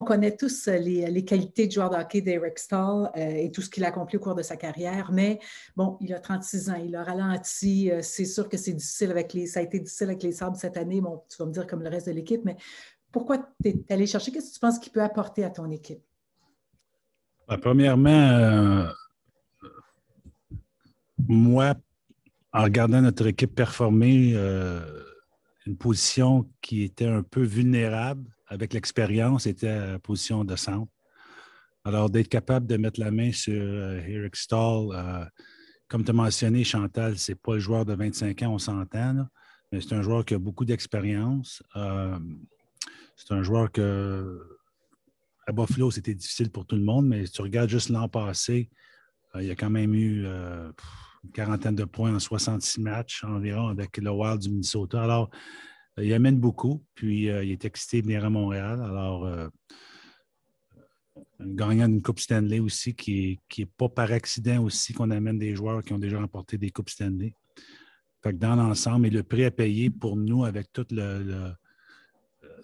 connaît tous les qualités de joueur de hockey d'Eric Stahl et tout ce qu'il a accompli au cours de sa carrière, mais bon, il a 36 ans, il a ralenti. C'est sûr que c'est difficile ça a été difficile avec les Sabres cette année. Bon, tu vas me dire comme le reste de l'équipe, mais pourquoi tu es allé chercher? Qu'est-ce que tu penses qu'il peut apporter à ton équipe? Premièrement, moi, en regardant notre équipe performer, une position qui était un peu vulnérable avec l'expérience était la position de centre. Alors, d'être capable de mettre la main sur Eric Stahl, comme tu as mentionné, Chantal, ce n'est pas le joueur de 25 ans, on s'entend, là, mais c'est un joueur qui a beaucoup d'expérience. C'est un joueur que, à Buffalo, c'était difficile pour tout le monde, mais si tu regardes juste l'an passé, il y a quand même eu une quarantaine de points en 66 matchs environ avec le Wild du Minnesota. Alors, il amène beaucoup, puis il est excité de venir à Montréal. Alors, un gagnant d'une Coupe Stanley aussi, qui est pas par accident aussi qu'on amène des joueurs qui ont déjà remporté des Coupes Stanley. Fait que dans l'ensemble, et le prix à payer pour nous avec tous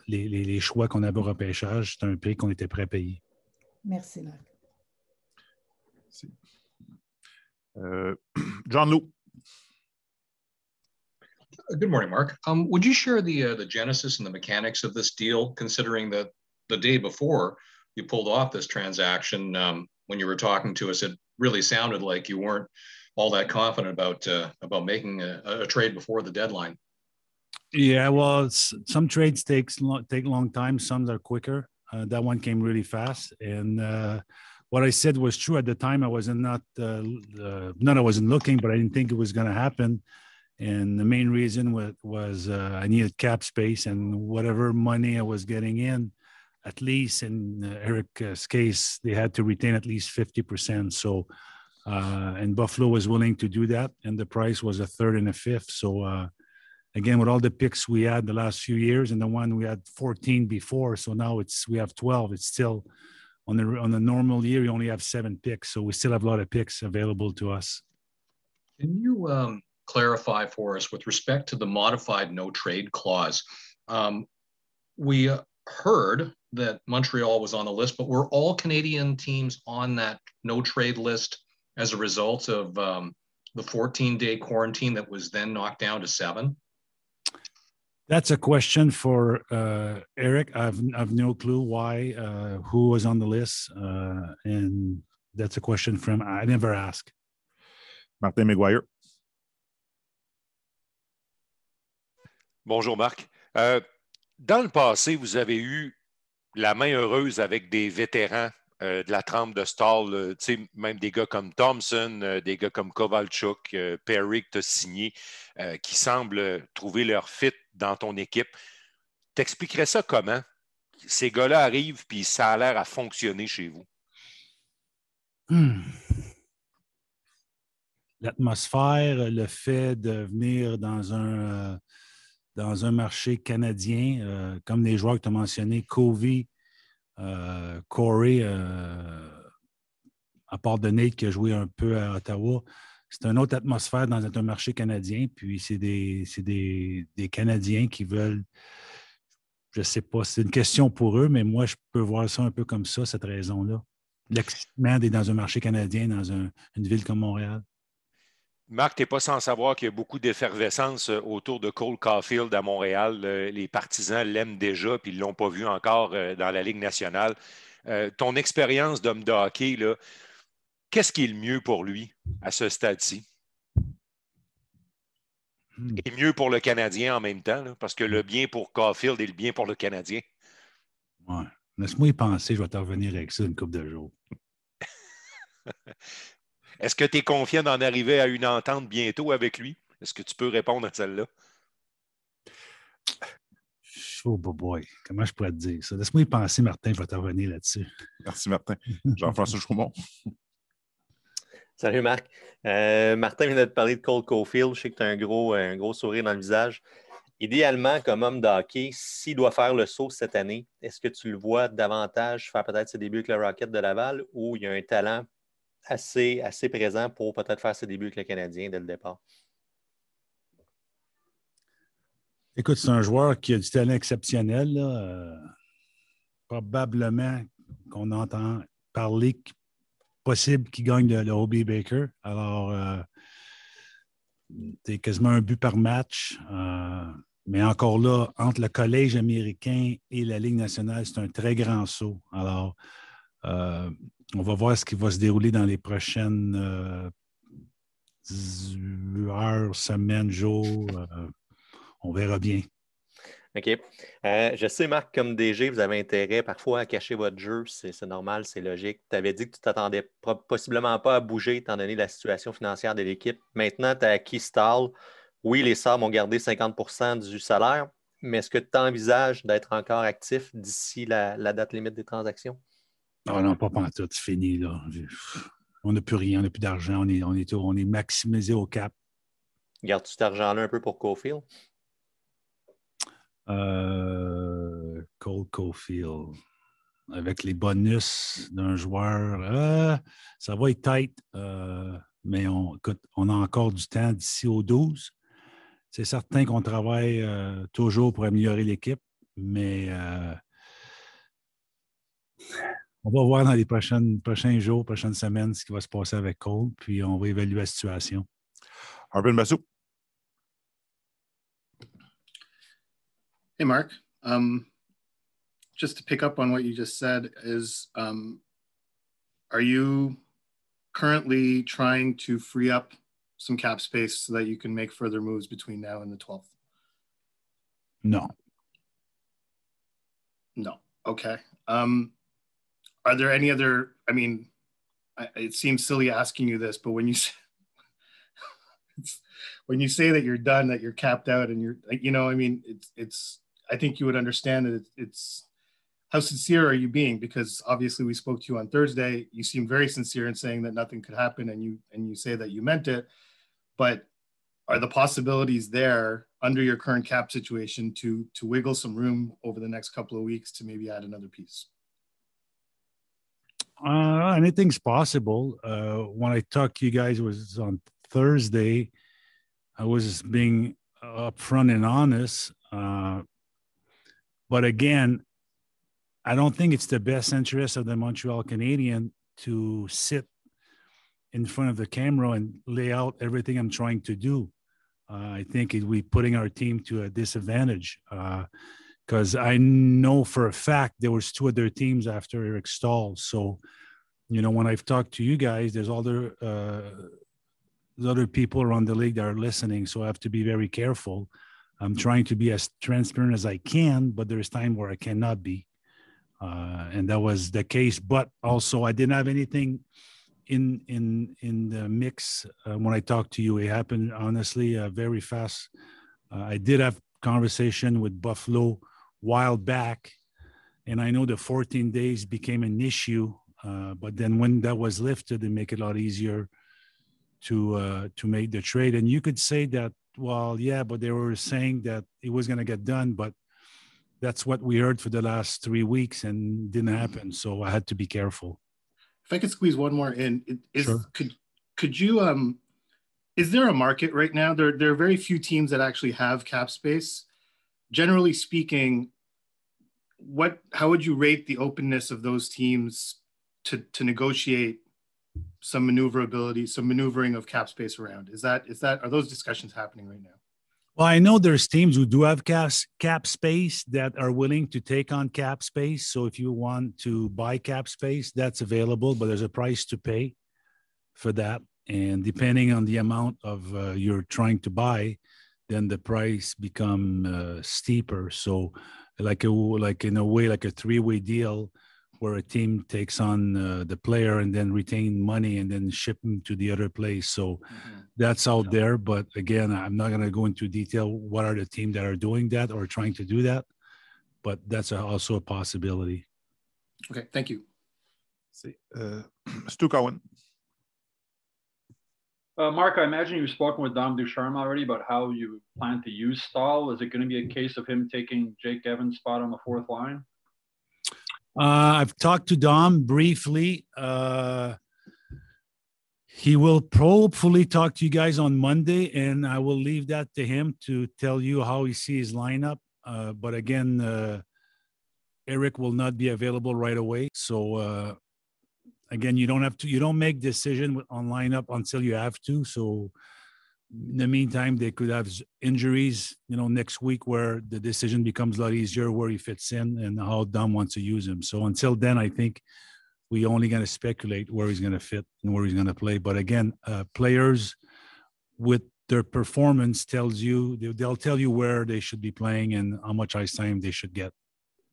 les choix qu'on avait au repêchage, c'est un prix qu'on était prêt à payer. Merci, Marc. John Lou. Good morning, Mark. Would you share the genesis and the mechanics of this deal, considering that the day before you pulled off this transaction, when you were talking to us, it really sounded like you weren't all that confident about making a trade before the deadline. Yeah, well, some trades take long time. Some are quicker. That one came really fast, and what I said was true at the time. I wasn't I wasn't looking, but I didn't think it was going to happen. And the main reason was I needed cap space, and whatever money I was getting in, at least in Eric's case, they had to retain at least 50%. So, and Buffalo was willing to do that, and the price was a third and a fifth. So, again, with all the picks we had the last few years, and the one we had 14 before, so now we have 12. It's still on the normal year, you only have 7 picks, so we still have a lot of picks available to us. Can you clarify for us with respect to the modified no trade clause? We heard that Montreal was on the list, but were all Canadian teams on that no trade list as a result of the 14-day quarantine that was then knocked down to 7? That's a question for Eric. I've no clue why, who was on the list, and that's a question from I never asked. Martin McGuire. Bonjour, Marc. Dans le passé, vous avez eu la main heureuse avec des vétérans de la trempe de Stahl, même des gars comme Thompson, des gars comme Kovalchuk, Perry que tu as signé, qui semblent trouver leur fit dans ton équipe. T'expliquerais ça comment? Ces gars-là arrivent puis ça a l'air à fonctionner chez vous. L'atmosphère, le fait de venir dans un marché canadien, comme les joueurs que tu as mentionnés, Covey, Corey, à part de Nate qui a joué un peu à Ottawa, c'est une autre atmosphère dans un marché canadien. Puis c'est des Canadiens qui veulent, je ne sais pas, c'est une question pour eux, mais moi, je peux voir ça un peu comme ça, cette raison-là. L'excitement d'être dans un marché canadien, dans une ville comme Montréal. Marc, tu n'es pas sans savoir qu'il y a beaucoup d'effervescence autour de Cole Caulfield à Montréal. Les partisans l'aiment déjà, puis ils ne l'ont pas vu encore dans la Ligue nationale. Ton expérience d'homme de hockey, là, qu'est-ce qui est le mieux pour lui à ce stade-ci? Et mieux pour le Canadien en même temps, là, parce que le bien pour Caulfield est le bien pour le Canadien. Ouais. Laisse-moi y penser, je vais te revenir avec ça une couple de jours. Est-ce que tu es confiant d'en arriver à une entente bientôt avec lui? Est-ce que tu peux répondre à celle-là? Oh boy, comment je pourrais te dire ça? Laisse-moi y penser, Martin, je vais te revenir là-dessus. Merci, Martin. Jean-François Chaumont. Salut, Marc. Martin vient de te parler de Cole Caulfield. Je sais que tu as un gros sourire dans le visage. Idéalement, comme homme de hockey, s'il doit faire le saut cette année, est-ce que tu le vois davantage faire peut-être ses débuts avec le Rocket de Laval ou il y a un talent assez présent pour peut-être faire ses débuts avec le Canadien dès le départ? Écoute, c'est un joueur qui a du talent exceptionnel. Là. probablement qu'on entend parler possible qu'il gagne le Hobey Baker. Alors, c'est quasiment un but par match. Mais encore là, entre le collège américain et la Ligue nationale, c'est un très grand saut. Alors, on va voir ce qui va se dérouler dans les prochaines heures, semaines, jours. On verra bien. OK. Je sais, Marc, comme DG, vous avez intérêt parfois à cacher votre jeu. C'est normal, c'est logique. Tu avais dit que tu t'attendais possiblement pas à bouger étant donné la situation financière de l'équipe. Maintenant, tu as acquis Stahl. Oui, les Sabres ont gardé 50% du salaire, mais est-ce que tu envisages d'être encore actif d'ici la date limite des transactions? Oh non, pas pantoute, c'est fini. Là. On n'a plus rien, on n'a plus d'argent, on est maximisé au cap. Gardes-tu cet argent-là un peu pour Caulfield? Cole Caulfield. Avec les bonus d'un joueur, ça va être tight. Mais on a encore du temps d'ici au 12. C'est certain qu'on travaille toujours pour améliorer l'équipe, mais on va voir dans les prochains jours, prochaines semaines ce qui va se passer avec Cole, puis on va évaluer la situation. Arvin Basu. Hey, Mark. Just to pick up on what you just said, are you currently trying to free up some cap space so that you can make further moves between now and the 12th? No. No. Okay. Are there any other, I mean, it seems silly asking you this, but when you say that you're done, that you're capped out and you're like, I mean, it's, I think you would understand that it's how sincere are you being? Because obviously we spoke to you on Thursday. You seem very sincere in saying that nothing could happen, and you say that you meant it. But are the possibilities there under your current cap situation to wiggle some room over the next couple of weeks to maybe add another piece? Anything's possible. When I talked to you guys, it was on Thursday. I was being upfront and honest. But again, I don't think it's the best interest of the Montreal Canadiens to sit in front of the camera and lay out everything I'm trying to do. I think we're putting our team to a disadvantage because I know for a fact there was two other teams after Eric Stahl. So, when I've talked to you guys, there's other people around the league that are listening. So I have to be very careful. I'm trying to be as transparent as I can, but there's time where I cannot be. And that was the case. But also, I didn't have anything in the mix when I talked to you. It happened, honestly, very fast. I did have conversation with Buffalo a while back, and I know the 14 days became an issue. But then when that was lifted, it made it a lot easier to make the trade. And you could say that, well, yeah, but they were saying that it was going to get done, but that's what we heard for the last 3 weeks and didn't happen. So I had to be careful. If I could squeeze one more in, Sure. Could you, is there a market right now? There are very few teams that actually have cap space. Generally speaking, how would you rate the openness of those teams to negotiate some maneuverability, some maneuvering of cap space around? Are those discussions happening right now? Well, I know there's teams who do have cap space that are willing to take on cap space. So if you want to buy cap space, that's available, but there's a price to pay for that. And depending on the amount of you're trying to buy, then the price become steeper. So like in a way, like a three-way deal where a team takes on the player and then retain money and then ship them to the other place. So that's out there. But again, I'm not going to go into detail what are the teams that are doing that or trying to do that. But that's also a possibility. Okay, thank you. Stu Cowan. Mark, I imagine you've spoken with Dom Ducharme already about how you plan to use Stahl. Is it going to be a case of him taking Jake Evans' spot on the fourth line? I've talked to Dom briefly. He will hopefully talk to you guys on Monday, and I will leave that to him to tell you how he sees his lineup. But again, Eric will not be available right away. So again, you don't make decision on lineup until you have to. So in the meantime, they could have injuries, next week where the decision becomes a lot easier where he fits in and how Dom wants to use him. So until then, I think we only going to speculate where he's going to fit and where he's going to play. But again, players with their performance they'll tell you where they should be playing and how much ice time they should get.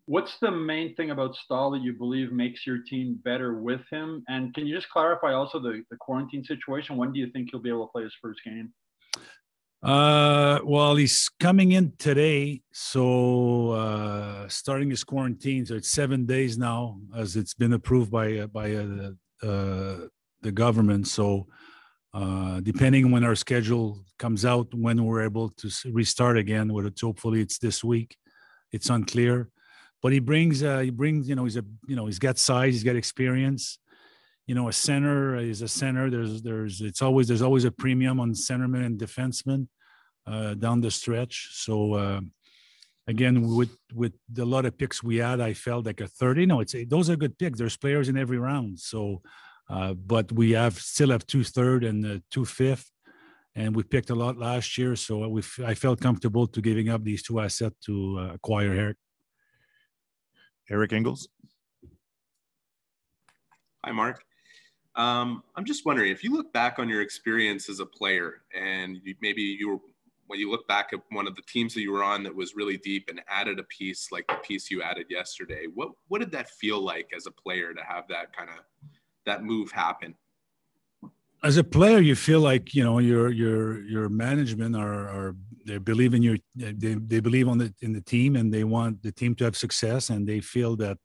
What's the main thing about Stahl that you believe makes your team better with him? And can you just clarify also the quarantine situation? When do you think he'll be able to play his first game? Well, he's coming in today, so starting his quarantine. So it's 7 days now, as it's been approved by the government. So depending when our schedule comes out, when we're able to restart again, hopefully it's this week. It's unclear, but he brings he's got size, he's got experience. A center is a center. There's always a premium on centerman and defenseman down the stretch. So again, with a lot of picks we had, I felt like a 30. No, those are good picks. There's players in every round. So, but we still have 2 third and 2 fifth, and we picked a lot last year. So I felt comfortable to giving up these 2 assets to acquire Eric. Eric Engels. Hi, Mark. I'm just wondering, if you look back on your experience as a player and when you look back at one of the teams that you were on that was really deep and added a piece like the piece you added yesterday, what did that feel like as a player to have that move happen? As a player, you feel like, your management they believe in they believe in the team, and they want the team to have success, and they feel that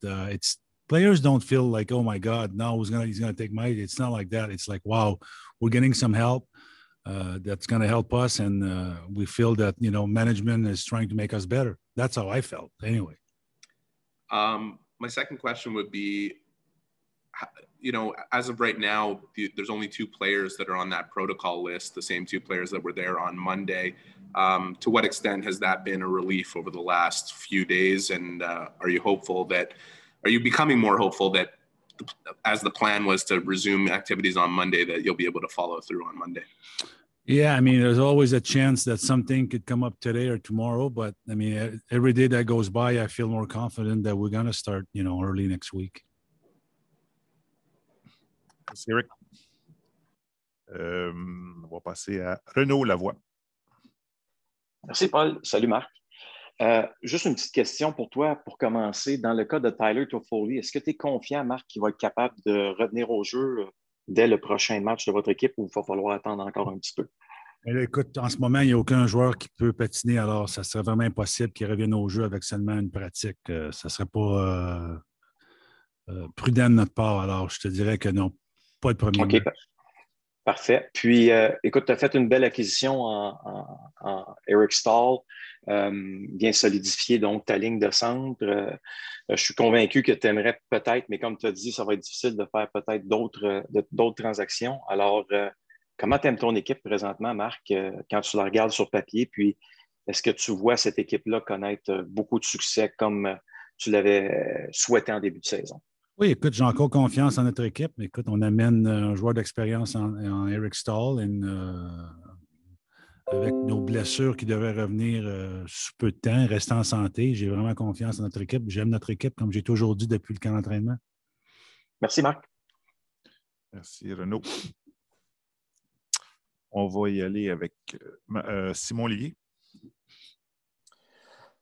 players don't feel like, oh my God, now he's gonna take my. It's not like that. It's like, wow, we're getting some help that's gonna help us, and we feel that management is trying to make us better. That's how I felt, anyway. My second question would be, as of right now, there's only 2 players that are on that protocol list, the same 2 players that were there on Monday. To what extent has that been a relief over the last few days, and are you becoming more hopeful that, as the plan was to resume activities on Monday, that you'll be able to follow through on Monday? Yeah, I mean, there's always a chance that something could come up today or tomorrow, but I mean, every day that goes by, I feel more confident that we're going to start, early next week. Merci, Eric. On va passer à Renaud Lavoie. Merci, Paul. Salut, Marc. Juste une petite question pour toi pour commencer. Dans le cas de Tyler Toffoli, est-ce que tu es confiant, Marc, qu'il va être capable de revenir au jeu dès le prochain match de votre équipe, ou il va falloir attendre encore un petit peu? Là, écoute, en ce moment, il n'y a aucun joueur qui peut patiner, alors ça serait vraiment impossible qu'il revienne au jeu avec seulement une pratique. Ça ne serait pas prudent de notre part, alors je te dirais que non, pas de premier match. OK, parfait. Puis, écoute, tu as fait une belle acquisition en Eric Stahl, bien solidifié donc ta ligne de centre. Je suis convaincu que tu aimerais peut-être, mais comme tu as dit, ça va être difficile de faire peut-être d'autres transactions. Alors, comment tu aimes ton équipe présentement, Marc, quand tu la regardes sur papier? Puis, est-ce que tu vois cette équipe-là connaître beaucoup de succès comme tu l'avais souhaité en début de saison? Oui, écoute, j'ai encore confiance en notre équipe. Écoute, on amène un joueur d'expérience en Eric Stahl avec nos blessures qui devraient revenir sous peu de temps, rester en santé. J'ai vraiment confiance en notre équipe. J'aime notre équipe, comme j'ai toujours dit depuis le camp d'entraînement. Merci, Marc. Merci, Renaud. On va y aller avec Simon Lier.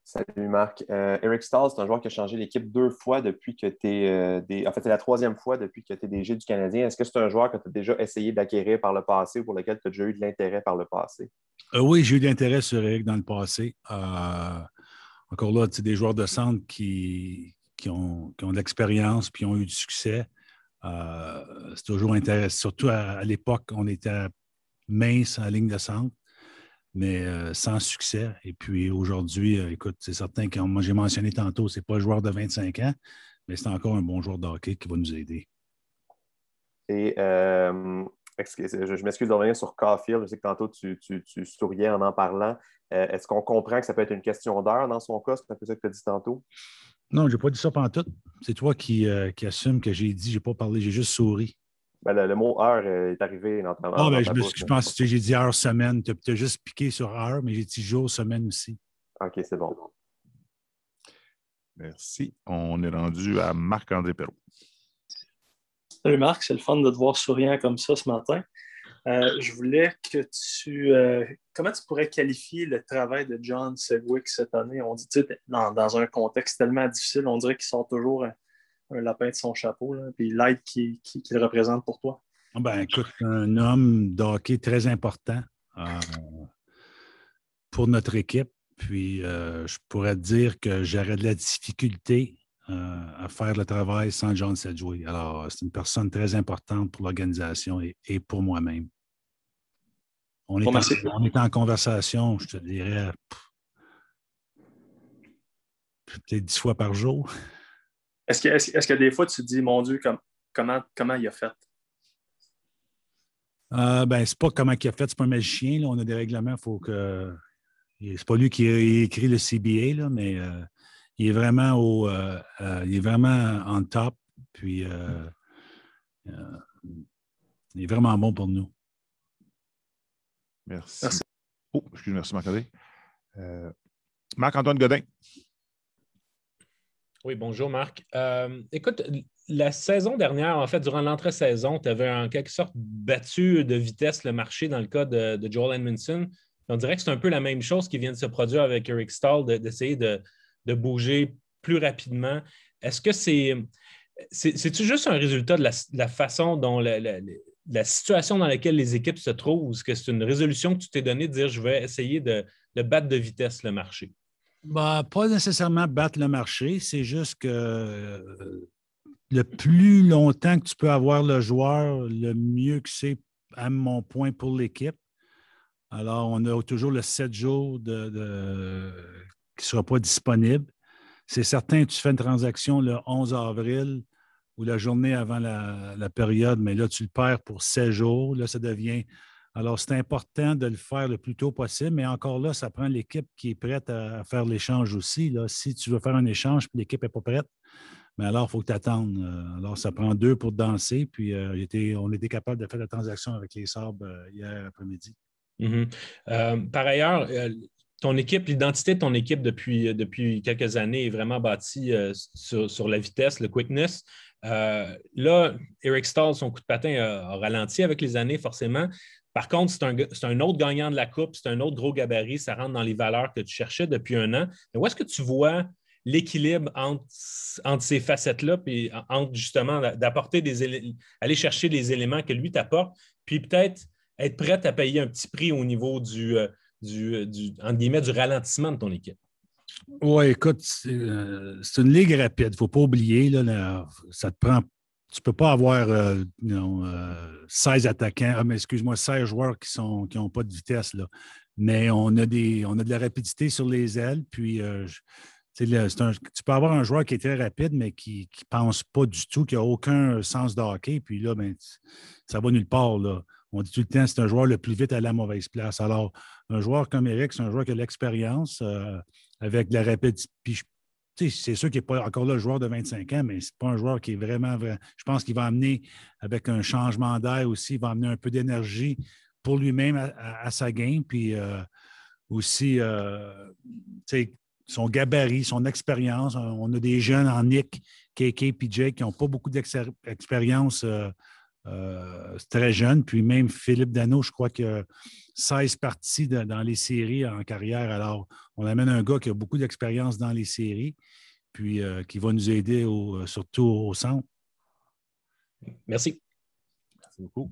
Salut Marc. Eric Stahl, c'est un joueur qui a changé l'équipe 2 fois depuis que tu es... En fait, c'est la 3e fois depuis que tu es DG du Canadien. Est-ce que c'est un joueur que tu as déjà essayé d'acquérir par le passé ou pour lequel tu as déjà eu de l'intérêt par le passé? Oui, j'ai eu de l'intérêt sur Eric dans le passé. Encore là, c'est des joueurs de centre qui ont de l'expérience puis ont eu du succès. C'est toujours intéressant. Surtout à l'époque, on était mince en ligne de centre, mais sans succès. Et puis aujourd'hui, écoute, c'est certain que moi, j'ai mentionné tantôt, c'est pas un joueur de 25 ans, mais c'est encore un bon joueur de hockey qui va nous aider. Et je m'excuse de revenir sur Caulfield. Je sais que tantôt, tu souriais en parlant. Est-ce qu'on comprend que ça peut être une question d'heure dans son cas? C'est un peu ça que tu as dit tantôt? Non, j'ai pas dit ça pantoute. C'est toi qui assume que j'ai dit, j'ai pas parlé, j'ai juste souri. Ben, le mot heure est arrivé dans ta, Ah, dans ben, ta bouche. je pense que j'ai dit heure, semaine. Tu as juste piqué sur heure, mais j'ai dit jour, semaine aussi. OK, c'est bon. Merci. On est rendu à Marc-André Perrault. Salut Marc, c'est le fun de te voir souriant comme ça ce matin. Je voulais que comment tu pourrais qualifier le travail de John Sedgwick cette année? On dit, dans un contexte tellement difficile, on dirait qu'il sort toujours un lapin de son chapeau, là, puis l'aide qu'il représente pour toi. Ben, écoute, un homme de hockey très important pour notre équipe. Puis, je pourrais te dire que j'aurais de la difficulté à faire le travail sans John Sedgwick. Alors, c'est une personne très importante pour l'organisation et pour moi-même. On est en conversation, je te dirais, peut-être 10 fois par jour. Est-ce que des fois, tu te dis, mon Dieu, comment il a fait? Ben, c'est pas comment il a fait, c'est pas un magicien. Là. On a des règlements, il faut que. C'est pas lui qui a écrit le CBA, là, mais il est vraiment il est vraiment on top. Puis il est vraiment bon pour nous. Merci. Oh, excuse-moi, merci Marc-André. Marc-Antoine Godin. Oui, bonjour Marc. Écoute, la saison dernière, en fait, durant l'entre-saison, tu avais en quelque sorte battu de vitesse le marché dans le cas de Joel Edmondson. On dirait que c'est un peu la même chose qui vient de se produire avec Eric Staal, d'essayer de bouger plus rapidement. Est-ce que c'est-tu juste un résultat de la façon dont la situation dans laquelle les équipes se trouvent, ou est-ce que c'est une résolution que tu t'es donnée de dire je vais essayer de battre de vitesse le marché? Ben, pas nécessairement battre le marché, c'est juste que le plus longtemps que tu peux avoir le joueur, le mieux que c'est, à mon point, pour l'équipe. Alors, on a toujours le 7 jours qui ne sera pas disponible. C'est certain que tu fais une transaction le 11 avril ou la journée avant la période, mais là, tu le perds pour 16 jours. Là, ça devient... Alors, c'est important de le faire le plus tôt possible, mais encore là, ça prend l'équipe qui est prête à faire l'échange aussi. Là. Si tu veux faire un échange et l'équipe n'est pas prête, mais alors, il faut que tu attendes. Alors, ça prend 2 pour danser, puis on était capable de faire la transaction avec les Sabres hier après-midi. Mm-hmm. Par ailleurs, ton équipe, l'identité de ton équipe depuis quelques années est vraiment bâtie sur la vitesse, le quickness. Là, Eric Staal, son coup de patin a ralenti avec les années, forcément. Par contre, c'est un autre gagnant de la Coupe, c'est un autre gros gabarit, ça rentre dans les valeurs que tu cherchais depuis un an. Mais où est-ce que tu vois l'équilibre entre ces facettes-là, puis entre justement aller chercher les éléments que lui t'apporte, puis peut-être être prête à payer un petit prix au niveau du entre guillemets, du ralentissement de ton équipe? Oui, écoute, c'est une ligue rapide. Il ne faut pas oublier, là, ça te prend. Tu ne peux pas avoir 16 attaquants, mais excuse-moi, 16 joueurs qui n'ont pas de vitesse. Là. Mais on a de la rapidité sur les ailes. Puis tu peux avoir un joueur qui est très rapide, mais qui ne pense pas du tout, qui n'a aucun sens de hockey. Puis là, ça va nulle part. Là. On dit tout le temps, c'est un joueur le plus vite à la mauvaise place. Alors, un joueur comme Eric, c'est un joueur qui a de l'expérience avec de la rapidité. Puis, c'est sûr qu'il n'est pas encore là le joueur de 25 ans, mais ce n'est pas un joueur qui est vraiment. Je pense qu'il va amener, avec un changement d'air aussi, il va amener un peu d'énergie pour lui-même à sa game. Puis aussi, son gabarit, son expérience. On a des jeunes en Nick, KK et Jake qui n'ont pas beaucoup d'expérience. Très jeune. Puis même Philippe Danault, je crois qu'il a 16 parties dans les séries en carrière. Alors, on amène un gars qui a beaucoup d'expérience dans les séries, puis qui va nous aider surtout au centre. Merci. Merci beaucoup.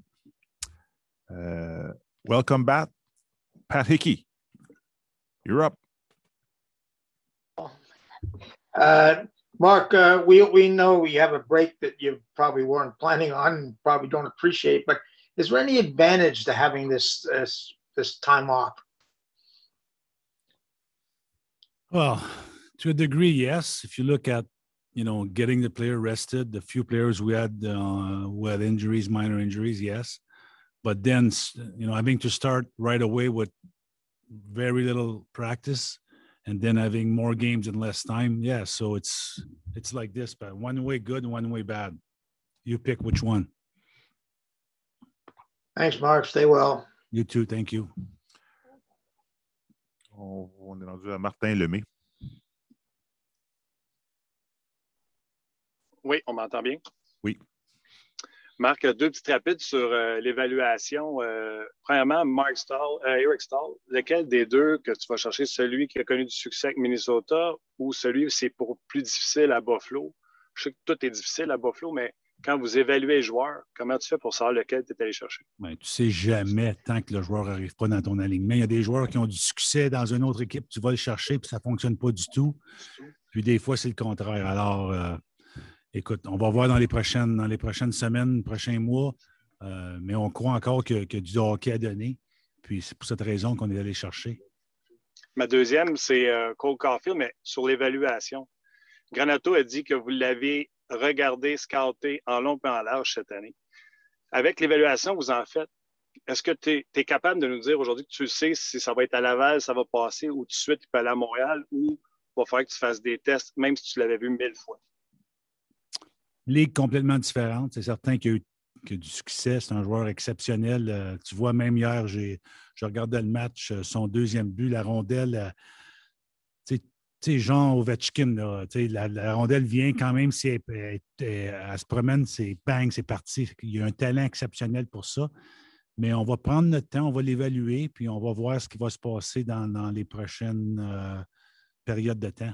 Welcome back, Pat Hickey. You're up. Mark, we know we have a break that you probably weren't planning on and probably don't appreciate, but is there any advantage to having this time off? Well, to a degree, yes. If you look at, getting the player rested, the few players we had who had injuries, minor injuries, yes. But then, having to start right away with very little practice and then having more games in less time. Yeah, so it's like this, but one way good, one way bad. You pick which one. Thanks, Mark. Stay well. You too. Thank you. On est rendu à Martin Lemay. Oui, on m'entend bien? Oui. Marc, deux petites rapides sur l'évaluation. Premièrement, Eric Stahl, lequel des deux que tu vas chercher, celui qui a connu du succès avec Minnesota ou celui où c'est pour plus difficile à Buffalo? Je sais que tout est difficile à Buffalo, mais quand vous évaluez les joueurs, comment tu fais pour savoir lequel tu es allé chercher? Ben, tu ne sais jamais tant que le joueur n'arrive pas dans ton alignement. Il y a des joueurs qui ont du succès dans une autre équipe, tu vas le chercher puis ça ne fonctionne pas du tout. Puis des fois, c'est le contraire. Alors, écoute, on va voir dans les prochaines semaines, prochains mois, mais on croit encore que du hockey à donner. Puis c'est pour cette raison qu'on est allé chercher. Ma deuxième, c'est Cole Caulfield, mais sur l'évaluation. Granato a dit que vous l'avez regardé, scouté en long et en large cette année. Avec l'évaluation que vous en faites, est-ce que tu es capable de nous dire aujourd'hui que tu sais si ça va être à Laval, ça va passer, ou tout de suite il peut aller à Montréal, ou il va falloir que tu fasses des tests, même si tu l'avais vu 1000 fois? Ligue complètement différente. C'est certain qu'il y a eu du succès. C'est un joueur exceptionnel. Tu vois, même hier, je regardais le match, son deuxième but, la rondelle, tu sais, Jean Ovechkin, là, la rondelle vient quand même, elle se promène, c'est bang, c'est parti. Il y a un talent exceptionnel pour ça. Mais on va prendre notre temps, on va l'évaluer, puis on va voir ce qui va se passer dans les prochaines périodes de temps.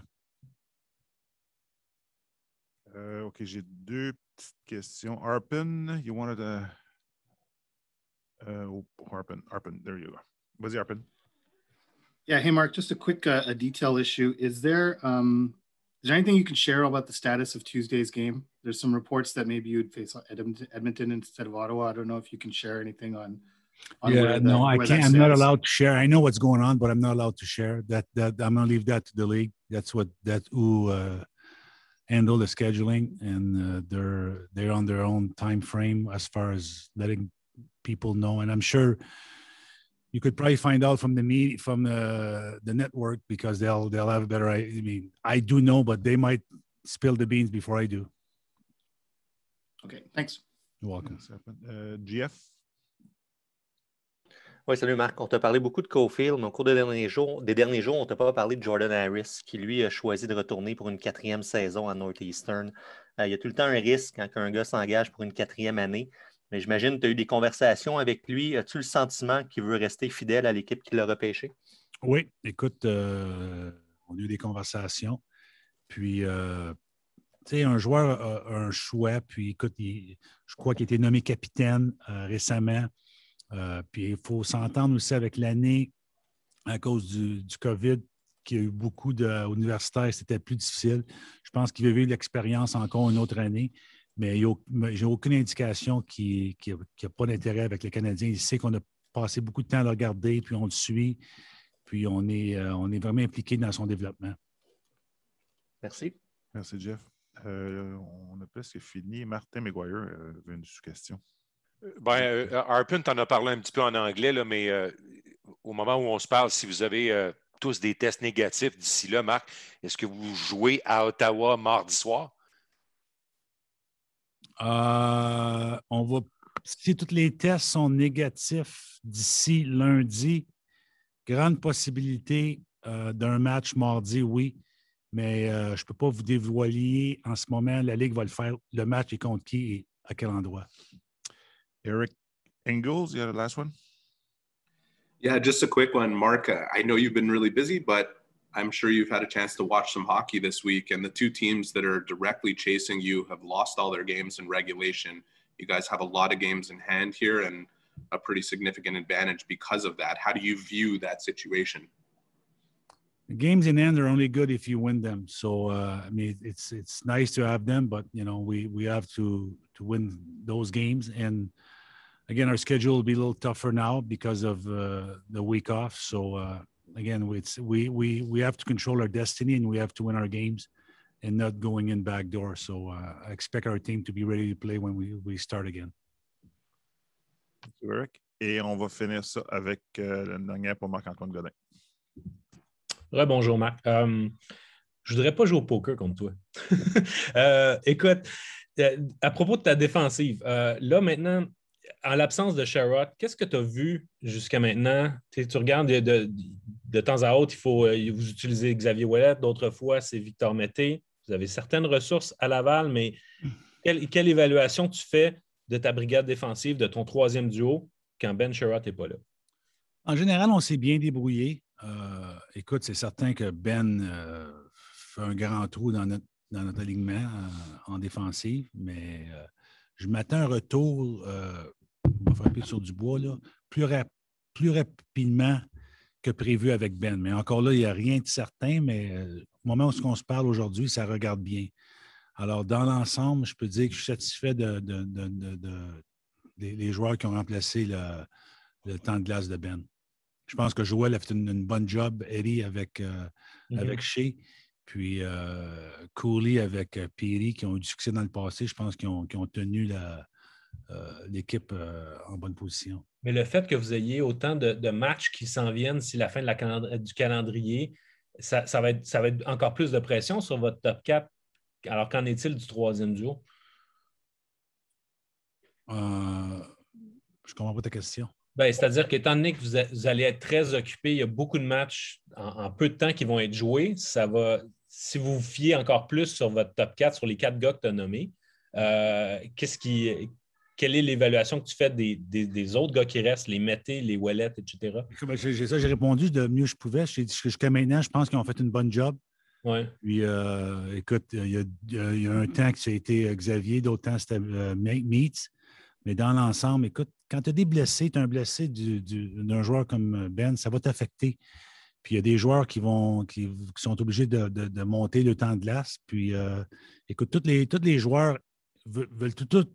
OK, j'ai deux petites questions. Arpin, you wanted to... Arpin, there you go. Vas-y, Arpin. Yeah, hey, Mark, just a quick a detail issue. Is there anything you can share about the status of Tuesday's game? There's some reports that maybe you'd face Edmonton instead of Ottawa. I don't know if you can share anything on yeah, no, I can't. I'm not allowed to share. I know what's going on, but I'm not allowed to share. That I'm going to leave that to the league. That's who handle the scheduling, and they're on their own time frame as far as letting people know. And I'm sure you could probably find out from the media, from the network, because they'll have a better. I mean, I do know, but they might spill the beans before I do. Okay, thanks. You're welcome. GF. Oui, salut Marc. On t'a parlé beaucoup de Caulfield, mais au cours des derniers jours, on ne t'a pas parlé de Jordan Harris, qui lui a choisi de retourner pour une 4e saison à Northeastern. Il y a tout le temps un risque quand un gars s'engage pour une 4e année. Mais j'imagine que tu as eu des conversations avec lui. As-tu le sentiment qu'il veut rester fidèle à l'équipe qui l'a repêché? Oui, écoute, on a eu des conversations. Puis, tu sais, un joueur a un choix. Puis, écoute, je crois qu'il a été nommé capitaine récemment. Puis il faut s'entendre aussi avec l'année à cause du COVID, qu'il y a eu beaucoup d'universitaires, c'était plus difficile. Je pense qu'il veut vivre l'expérience encore une autre année, mais j'ai aucune indication qu'il n'y a pas d'intérêt avec les Canadiens. Il sait qu'on a passé beaucoup de temps à le regarder, puis on le suit, puis on est vraiment impliqué dans son développement. Merci. Merci, Jeff. On a presque fini. Martin McGuire avait une question. Arpin, tu en as parlé un petit peu en anglais, là, mais au moment où on se parle, si vous avez tous des tests négatifs d'ici là, Marc, est-ce que vous jouez à Ottawa mardi soir? Si tous les tests sont négatifs d'ici lundi, grande possibilité d'un match mardi, oui. Mais je ne peux pas vous dévoiler en ce moment. La Ligue va le faire. Le match est contre qui et à quel endroit? Eric Engels, you had the last one? Yeah, just a quick one. Mark, I know you've been really busy, but I'm sure you've had a chance to watch some hockey this week, and the two teams that are directly chasing you have lost all their games in regulation. You guys have a lot of games in hand here and a pretty significant advantage because of that. How do you view that situation? The games in hand are only good if you win them. So, I mean, it's nice to have them, but, you know, we have to win those games. And, again, our schedule will be a little tougher now because of the week off. So, again, we have to control our destiny and we have to win our games and not going in back door. So, I expect our team to be ready to play when we start again. Thank you, Eric. Et on va finir ça avec la dernière pour Marc-Antoine Godin. Bonjour, Marc. Je ne voudrais pas jouer au poker contre toi. Écoute, à propos de ta défensive, là maintenant, en l'absence de Sherrod, qu'est-ce que tu as vu jusqu'à maintenant? Tu regardes de temps à autre, vous utilisez Xavier Ouellet, d'autres fois, c'est Victor Mété. Vous avez certaines ressources à Laval, mais quelle évaluation tu fais de ta brigade défensive, de ton troisième duo, quand Ben Sherrod n'est pas là? En général, on s'est bien débrouillé. Écoute, c'est certain que Ben fait un grand trou dans notre alignement en défensive, mais je m'attends à un retour, on va frapper sur du bois, là, plus rapidement que prévu avec Ben. Mais encore là, il n'y a rien de certain, mais au moment où on se parle aujourd'hui, ça regarde bien. Alors, dans l'ensemble, je peux dire que je suis satisfait des joueurs qui ont remplacé le temps de glace de Ben. Je pense que Joël a fait une bonne job, Eddie avec Shea, puis Cooley avec Peary, qui ont eu du succès dans le passé. Je pense qu'ils ont tenu l'équipe en bonne position. Mais le fait que vous ayez autant de matchs qui s'en viennent d'ici la fin du calendrier, ça va être encore plus de pression sur votre top 4. Alors, qu'en est-il du troisième duo? Je ne comprends pas ta question. C'est-à-dire qu'étant donné que vous allez être très occupé, il y a beaucoup de matchs en peu de temps qui vont être joués. Si vous vous fiez encore plus sur votre top 4, sur les 4 gars que tu as nommés, quelle est l'évaluation que tu fais des autres gars qui restent, les Mété, les Ouellet, etc.? J'ai répondu de mieux que je pouvais. Jusqu'à maintenant, je pense qu'ils ont fait une bonne job. Ouais. Puis, écoute, il y a un temps que ça a été Xavier, d'autres temps c'était Meats. Mais dans l'ensemble, écoute, quand tu as des blessés, tu as un blessé d'un joueur comme Ben, ça va t'affecter. Puis il y a des joueurs qui sont obligés de monter le temps de glace. Puis, écoute, tous les joueurs veulent tout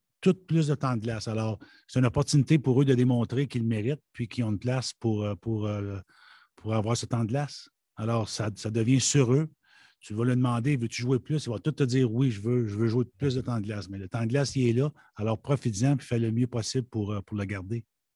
plus de temps de glace. Alors, c'est une opportunité pour eux de démontrer qu'ils le méritent puis qu'ils ont une place pour avoir ce temps de glace. Alors, ça devient sur eux. Tu vas le demander, veux-tu jouer plus? Il va tout te dire oui, je veux jouer plus de temps de glace. Mais le temps de glace, il est là. Alors, profites-en et fais le mieux possible pour le garder.